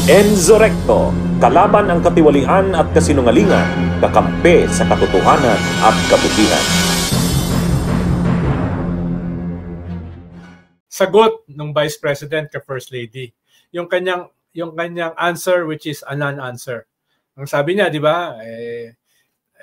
Enzo Recto, kalaban ang katiwalian at kasinungalingan, kakampi sa katotohanan at kabutihan. Sagot ng Vice President kay First Lady. Yung kanyang answer which is a non-answer. Ang sabi niya, di ba,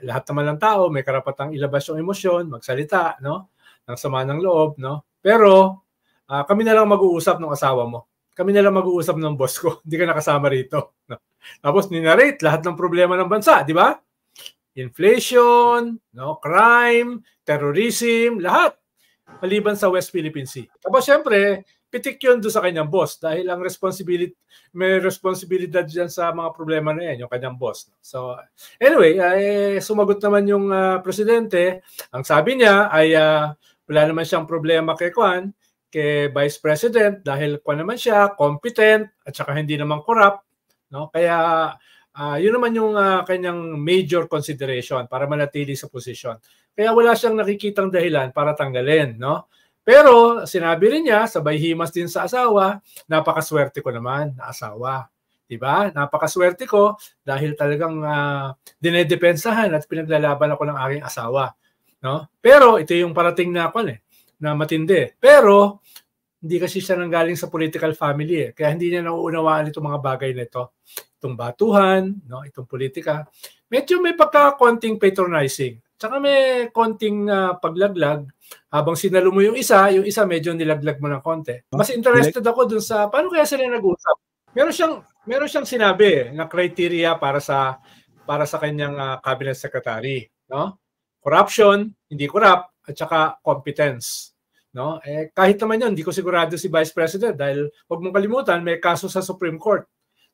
lahat naman ng tao may karapatang ilabas yung emosyon, magsalita, no? Ng sama ng loob, no? Pero kami na lang mag-uusap ng asawa mo. Kami na lang mag-uusap ng boss ko. Hindi ka nakasama rito. No? Tapos ninarate lahat ng problema ng bansa, di ba? Inflation, no, crime, terrorism, lahat. Maliban sa West Philippine Sea. Tapos syempre, pitik yun doon sa kanyang boss dahil ang may responsibilidad dyan sa mga problema na yan, yung kanyang boss. So anyway, sumagot naman yung presidente. Ang sabi niya ay wala naman siyang problema kay Vice President dahil naman siya competent at saka hindi naman corrupt. No? Kaya yun naman yung kanyang major consideration para manatili sa posisyon. Kaya wala siyang nakikitang dahilan para tanggalin, no? Pero sinabi rin niya, sabay himas din sa asawa, napakaswerte ko naman na asawa. Diba? Napakaswerte ko dahil talagang dinedepensahan at pinaglalaban ako ng aking asawa. No? Pero ito yung parating na na matindi. Pero hindi kasi siya nanggaling sa political family. Kaya hindi niya nauunawaan itong mga bagay na ito. Itong batuhan, no? Itong politika. Medyo may pagka-konting patronizing. Tsaka may konting paglaglag. Habang sinalo mo yung isa medyo nilaglag mo ng konti. Mas interested ako dun sa paano kaya sila nag-usap. Meron siyang sinabi na criteria para sa kanyang cabinet secretary, no? Corruption, hindi corrupt, at saka competence, no? Kahit naman yun, hindi ko sigurado si Vice President dahil wag mong kalimutan may kaso sa Supreme Court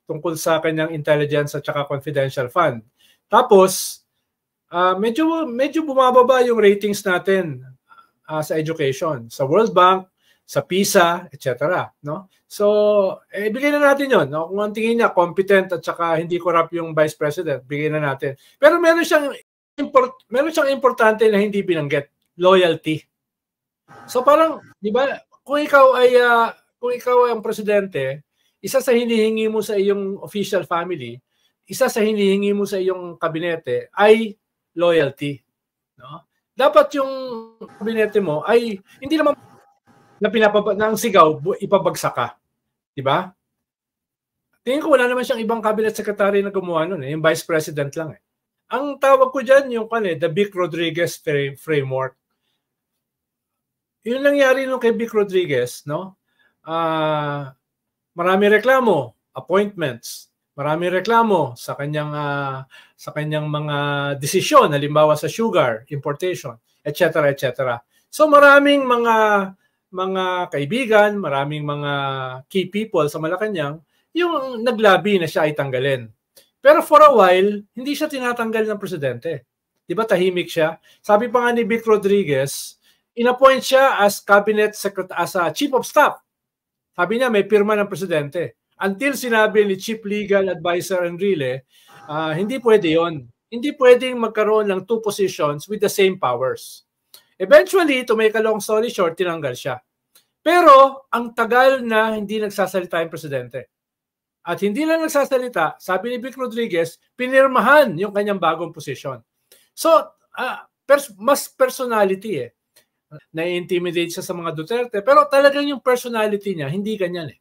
tungkol sa kanyang intelligence at saka confidential fund. Tapos medyo bumababa yung ratings natin sa education, sa World Bank, sa PISA, etc. No? So, bigyan na natin yon. No? Kung ang tingin niya, competent at saka hindi corrupt yung Vice President, bigyan na natin. Pero meron siyang importante na hindi binanggit, loyalty. So parang, di ba, kung ikaw ay ang presidente, isa sa hinihingi mo sa iyong official family, isa sa hinihingi mo sa iyong kabinete ay loyalty, no? Dapat yung kabinete mo ay hindi naman na ang sigaw ipabagsak ka, di ba? Tingin ko wala naman siyang ibang cabinet secretary na gumawa noon, yung vice president lang. Ang tawag ko diyan yung the Vic Rodriguez framework. Yung nangyari nung kay Vic Rodriguez, no? Marami reklamo, appointments. Marami reklamo sa kanyang mga desisyon, halimbawa sa sugar importation, etc. etc. So maraming mga kaibigan, maraming mga key people sa Malacanang yung naglabi na siya ay tanggalin. Pero for a while, hindi siya tinatanggal ng presidente. 'Di ba tahimik siya? Sabi pa nga ni Vic Rodriguez, inappoint siya as cabinet secretary, as a chief of staff. Sabi niya may pirma ng presidente. Until sinabi ni Chief Legal Advisor Enrile, hindi pwede yon. Hindi pwedeng magkaroon ng two positions with the same powers. Eventually, to make a long story short, tinanggal siya. Pero, ang tagal na hindi nagsasalita yung presidente. At hindi lang nagsasalita, sabi ni Vic Rodriguez, pinirmahan yung kanyang bagong position. So, mas personality na-intimidate siya sa mga Duterte, pero talagang yung personality niya, hindi ganyan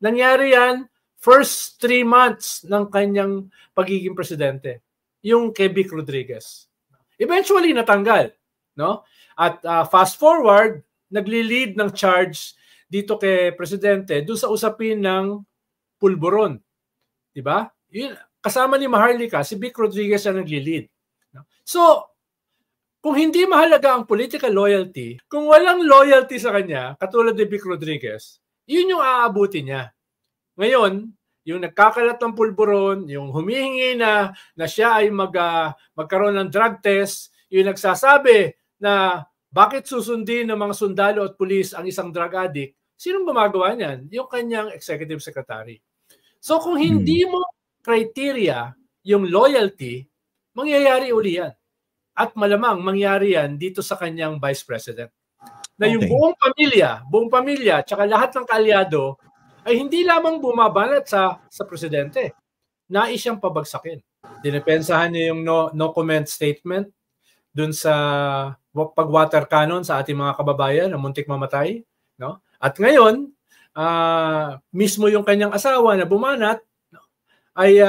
Nangyari yan first 3 months ng kanyang pagiging presidente, yung kay Vic Rodriguez. Eventually, natanggal. No? At fast forward, nagli-lead ng charge dito kay presidente doon sa usapin ng pulburon. Diba? Yun, kasama ni Maharlika, si Vic Rodriguez ang nagli-lead. No? So, kung hindi mahalaga ang political loyalty, kung walang loyalty sa kanya, katulad ni Vic Rodriguez, yun yung aabuti niya. Ngayon, yung nagkakalat ng pulburon, yung humihingi na siya ay magkaroon ng drug test, yung nagsasabi na bakit susundin ng mga sundalo at pulis ang isang drug addict, sinong gumagawa niyan? Yung kanyang executive secretary. So kung hindi mo criteria yung loyalty, mangyayari uli yan. At malamang mangyari yan dito sa kanyang vice president. Na yung buong pamilya, tsaka lahat ng kaalyado ay hindi lamang bumabanat sa presidente. Nais siyang pabagsakin. Dinepensahan niya yung no comment statement dun sa pag-water cannon sa ating mga kababayan na muntik mamatay, no? At ngayon, mismo yung kanyang asawa na bumanat ay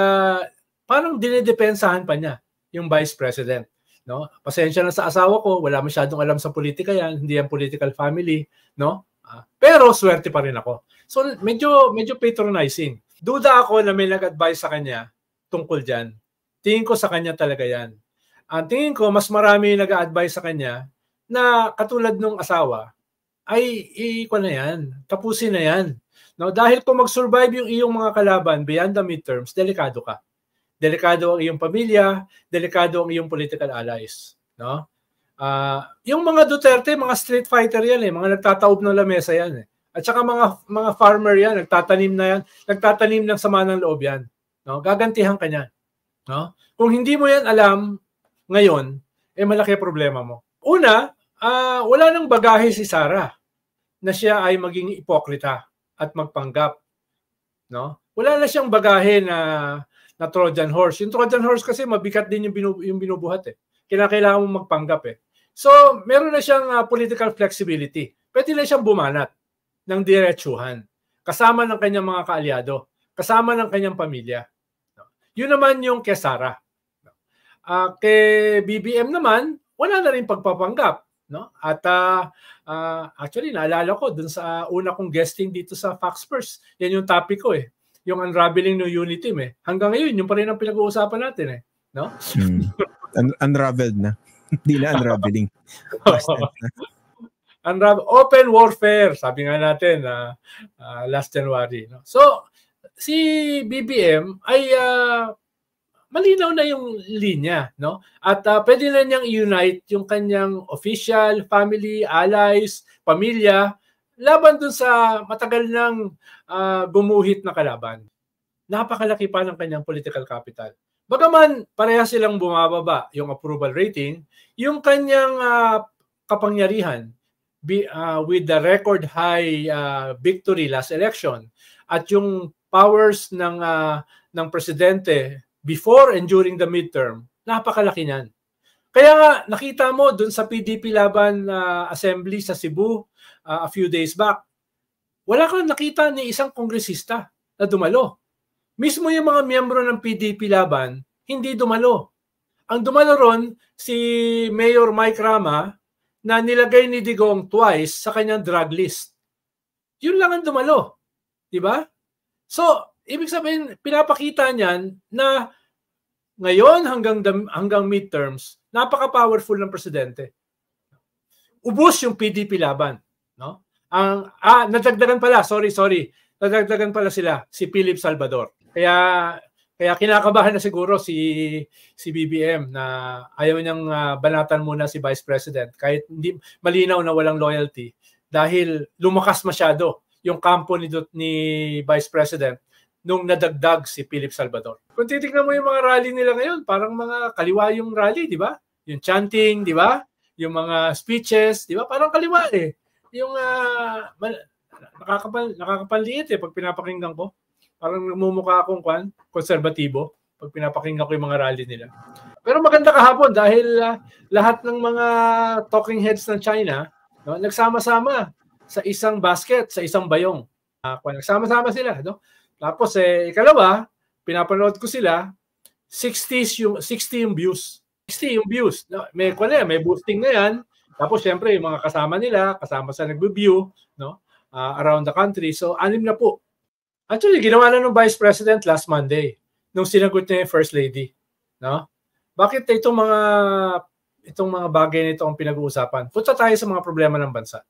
parang dinedepensahan pa niya yung Vice President, no? Pasensya na sa asawa ko, wala masyadong alam sa politika yan, hindi yan political family, no? Pero swerte pa rin ako. So medyo patronizing. Duda ako na may nag-advise sa kanya tungkol diyan. Tingin ko sa kanya talaga yan. Ang tingin ko, mas marami nag-a-advise sa kanya na katulad nung asawa, ay na yan, tapusin na yan. No? Dahil kung mag-survive yung iyong mga kalaban beyond the midterms, delikado ka. Delikado ang iyong pamilya, delikado ang iyong political allies. No? Yung mga Duterte, mga street fighter yan eh, mga nagtataob ng lamesa yan eh. At saka mga farmer yan, nagtatanim na yan, nagtatanim ng sama ng loob yan. No? Gagantihan ka niyan. No? Kung hindi mo yan alam ngayon, malaki problema mo. Una, wala nang bagahe si Sara na siya ay maging ipokrita at magpanggap. No? Wala na siyang bagahe na Trojan horse. Yung Trojan horse kasi mabigat din yung binubuhat eh. Kailangan mo magpanggap eh. So, meron na siyang political flexibility. Pwede na siyang bumanat ng diretsuhan. Kasama ng kanyang mga kaalyado. Kasama ng kanyang pamilya. Yun naman yung kay Sara. Kay BBM naman, wala na rin pagpapanggap. No? At actually, naalala ko dun sa una kong guesting dito sa Fox First. Yan yung topic ko eh. Yung unraveling ng unity team eh. Hanggang ngayon, yung pa rin ang pinag-uusapan natin eh. No? Unraveled na. Hindi na unraveling. Open warfare, sabi nga natin last January. No? So, si BBM ay malinaw na yung linya, no? At pwede na niyang i-unite yung kanyang official, family, allies, pamilya laban dun sa matagal nang gumuhit na kalaban. Napakalaki pa ng kanyang political capital. Bagaman pareha silang bumababa yung approval rating, yung kanyang kapangyarihan with the record high victory last election at yung powers ng presidente before and during the midterm, napakalaki niyan. Kaya nga nakita mo dun sa PDP Laban assembly sa Cebu a few days back, wala kang nakita ni isang kongresista na dumalo. Mismo yung mga miyembro ng PDP Laban, hindi dumalo. Ang dumalo ron si Mayor Mike Rama na nilagay ni Digong twice sa kanyang drug list. Yun lang ang dumalo. Diba? So, ibig sabihin, pinapakita niyan na ngayon hanggang midterms, napaka-powerful ng presidente. Ubus yung PDP Laban. No? Nadagdagan pala, sorry. Nadagdagan pala sila, si Philip Salvador. Kaya kinakabahan na siguro si BBM na ayaw niyang banatan muna si Vice President kahit hindi malinaw na walang loyalty dahil lumakas masyado yung kampo ni Vice President nung nadagdag si Philip Salvador. Kung titignan mo yung mga rally nila ngayon, parang mga kaliwa yung rally, di ba? Yung chanting, di ba? Yung mga speeches, di ba? Parang kaliwa eh. Yung nakakapanliit eh pag pinapakinggan ko. Parang namumukha akong konserbatibo pag pinapakinggan ko yung mga rally nila. Pero maganda kahapon dahil lahat ng mga talking heads ng China nagsama-sama sa isang basket, sa isang bayong. Nagsama-sama sila. No? Tapos ikalawa, pinapanood ko sila, 60 yung views. 60 yung views. May boosting na yan. Tapos syempre yung mga kasama nila, kasama sa nagbe-view around the country. So 6 na po. Actually, ginawa na ng Vice President last Monday nung sinagot niya yung First Lady. No? Bakit itong mga bagay nito ang pinag-uusapan? Punta tayo sa mga problema ng bansa.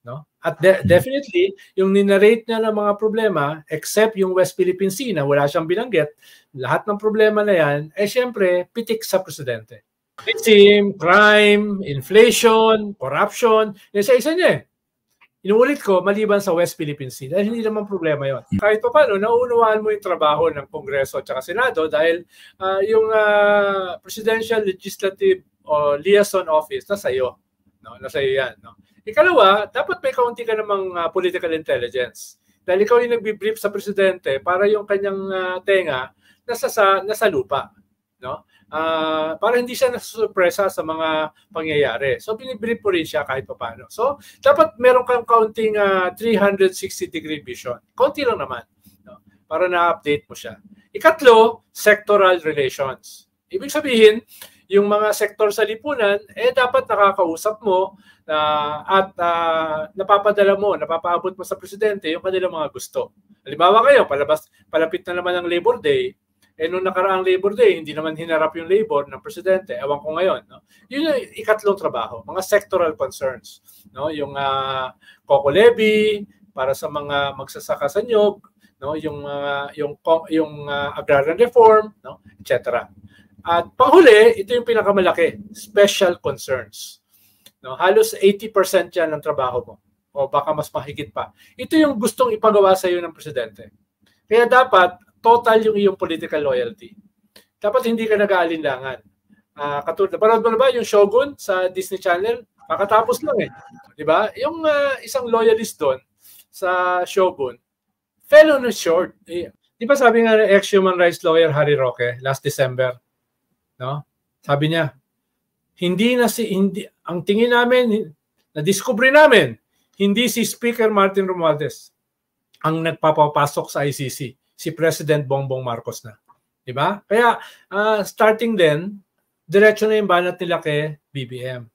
No? At definitely, yung ninarrate niya ng mga problema, except yung West Philippine Sea na wala siyang binanggit, lahat ng problema na yan, syempre, pitik sa presidente. Racism, crime, inflation, corruption, isa-isa niya eh. Inuulit ko, maliban sa West Philippine Sea, dahil hindi naman problema yon. Kahit pa paano, naunawaan mo yung trabaho ng Kongreso at Senado dahil yung Presidential Legislative o Liaison Office, nasa iyo yan. No? Ikalawa, dapat may kaunti ka namang political intelligence. Dahil ikaw yung nagbi-brief sa presidente para yung kanyang tenga nasa lupa, no? Para hindi siya nasusurpresa sa mga pangyayari. So binibrief mo rin siya kahit paano. So dapat meron kang kaunting 360-degree vision. Kaunti lang naman, no? Para na-update mo siya. Ikatlo, sectoral relations. Ibig sabihin, yung mga sektor sa lipunan, dapat nakakausap mo at napapadala mo, napapaabot mo sa presidente yung kanilang mga gusto. Halimbawa kayo, palapit na naman ang Labor Day, nung nakaraang Labor Day, hindi naman hinarap yung labor ng presidente. Ewan ko ngayon. No? Yun yung ikatlong trabaho, mga sectoral concerns. No? Yung COCO levy, para sa mga magsasaka sa nyog, no? yung agrarian reform, no? etc. At panghuli, ito yung pinakamalaki, special concerns. No, halos 80% yan ng trabaho mo. O baka mas mahigit pa. Ito yung gustong ipagawa sa iyo ng presidente. Kaya dapat, total yung iyong political loyalty. Dapat hindi ka nag-aalinlangan. Katulad, parang mo na ba yung Shogun sa Disney Channel? Kakatapos lang Di ba? Yung isang loyalist doon sa Shogun, fell on his short. Di ba sabi nga ex-human rights lawyer Harry Roque last December? No? Sabi niya, hindi ang tingin namin, na-discover namin, hindi si Speaker Martin Romualdez ang nagpapapasok sa ICC, si President Bongbong Marcos na. Diba? Kaya starting then, diretso na yung banat nila kay BBM.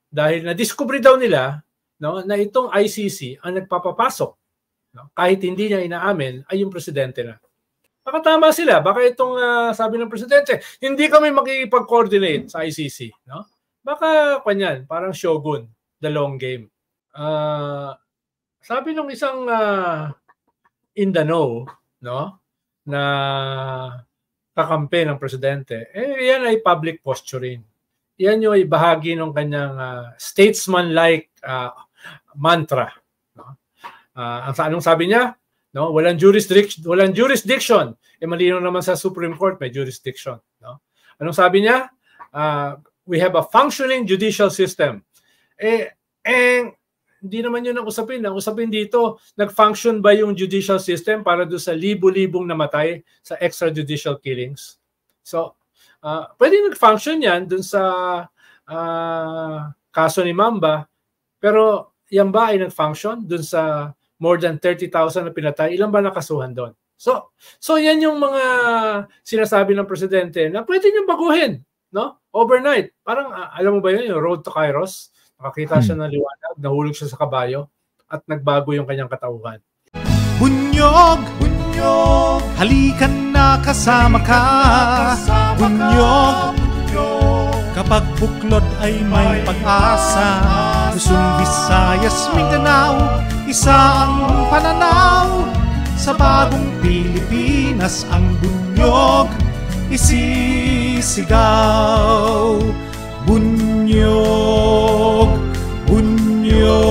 Dahil na-discover daw nila, no, na itong ICC ang nagpapapasok, no, kahit hindi niya inaamin, ay yung presidente na. Baka tama sila. Baka itong sabi ng presidente, hindi kami makikipag-coordinate sa ICC. No? Baka kanyan, parang Shogun, the long game. Sabi nung isang in the know, no, na kakampi ng presidente, yan ay public posturing. Yan yung bahagi ng kanyang statesman-like mantra. No? Anong sabi niya? No, walang jurisdiction. Malino naman sa Supreme Court may jurisdiction, no? Anong sabi niya? We have a functioning judicial system. Hindi naman 'yun ang usapin. Ang usapin dito, nag-function ba yung judicial system para do sa libo-libong namatay sa extrajudicial killings? So, pwede nag-function 'yan dun sa kaso ni Mamba, pero yan ba ay nag-function dun sa more than 30,000 na pinatay, ilan ba nakasuhan doon? So yan yung mga sinasabi ng presidente na pwede niyang baguhin, no? Overnight. Parang alam mo ba yun, yung Road to Kairos? Nakakita siya ng liwanag, nahulog siya sa kabayo at nagbago yung kanyang katauhan. Bunyog, bunyog, halikan na kasama ka. Bunyog, kapag buklod ay may pag-asa. Luzon, Visayas, Mindanao, isa ang pananaw. Sa bagong Pilipinas ang bunyog isisigaw. Bunyog, bunyog.